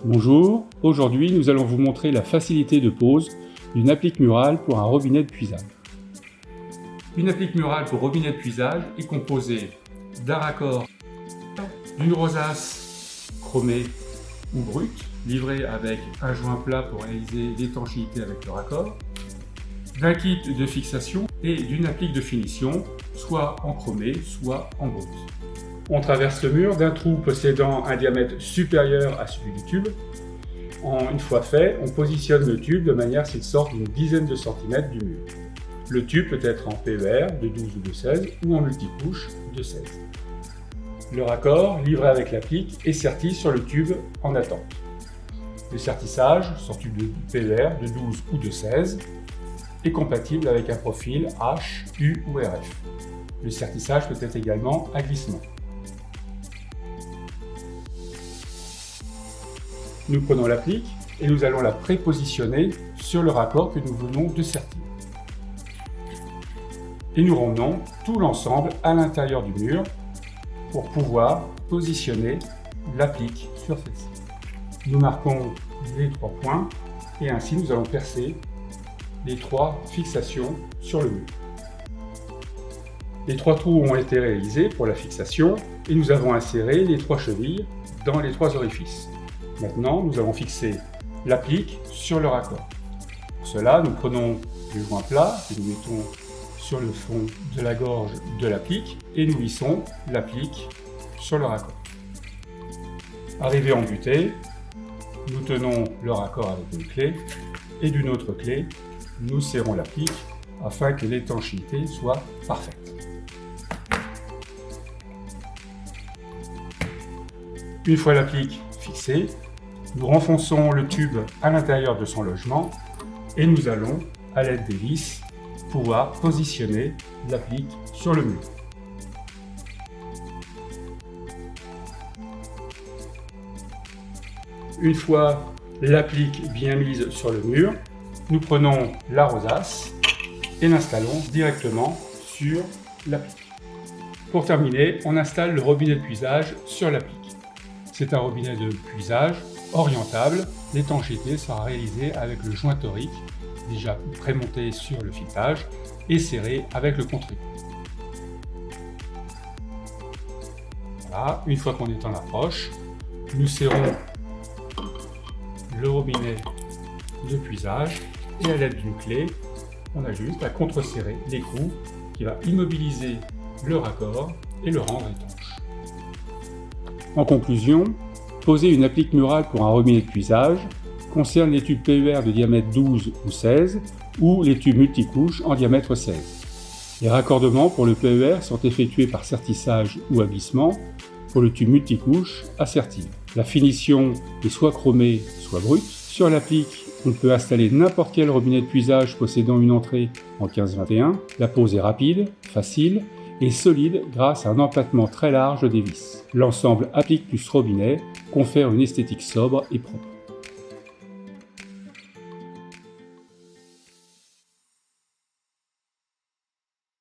Bonjour, aujourd'hui nous allons vous montrer la facilité de pose d'une applique murale pour un robinet de puisage. Une applique murale pour robinet de puisage est composée d'un raccord, d'une rosace chromée ou brute, livrée avec un joint plat pour réaliser l'étanchéité avec le raccord, d'un kit de fixation et d'une applique de finition, soit en chromé, soit en brute. On traverse le mur d'un trou possédant un diamètre supérieur à celui du tube. Une fois fait, on positionne le tube de manière à ce qu'il sorte d'une dizaine de centimètres du mur. Le tube peut être en PER de 12 ou de 16 ou en multicouche de 16. Le raccord, livré avec l'applique, est serti sur le tube en attente. Le sertissage, sur tube de PER de 12 ou de 16, est compatible avec un profil H, U ou RF. Le sertissage peut être également à glissement. Nous prenons l'applique et nous allons la prépositionner sur le raccord que nous venons de sertir. Et nous ramenons tout l'ensemble à l'intérieur du mur pour pouvoir positionner l'applique sur celle-ci. Nous marquons les 3 points et ainsi nous allons percer les 3 fixations sur le mur. Les 3 trous ont été réalisés pour la fixation et nous avons inséré les 3 chevilles dans les 3 orifices. Maintenant, nous allons fixer l'applique sur le raccord. Pour cela, nous prenons le joint plat que nous mettons sur le fond de la gorge de l'applique et nous vissons l'applique sur le raccord. Arrivé en butée, nous tenons le raccord avec une clé et d'une autre clé, nous serrons l'applique afin que l'étanchéité soit parfaite. Une fois l'applique fixée, nous renfonçons le tube à l'intérieur de son logement et nous allons, à l'aide des vis, pouvoir positionner l'applique sur le mur. Une fois l'applique bien mise sur le mur, nous prenons la rosace et l'installons directement sur l'applique. Pour terminer, on installe le robinet de puisage sur l'applique. C'est un robinet de puisage orientable. L'étanchéité sera réalisée avec le joint torique, déjà prémonté sur le filetage et serré avec le contre-écrou. Voilà, une fois qu'on est en approche, nous serrons le robinet de puisage et à l'aide d'une clé, on a juste à contre-serrer l'écrou qui va immobiliser le raccord et le rendre étanche. En conclusion, poser une applique murale pour un robinet de puisage concerne les tubes PER de diamètre 12 ou 16 ou les tubes multicouches en diamètre 16. Les raccordements pour le PER sont effectués par sertissage ou à glissement, pour le tube multicouche à sertir. La finition est soit chromée, soit brute. Sur l'applique, on peut installer n'importe quel robinet de puisage possédant une entrée en 15-21. La pose est rapide, facile et solide grâce à un empattement très large des vis. L'ensemble applique plus robinet confère une esthétique sobre et propre.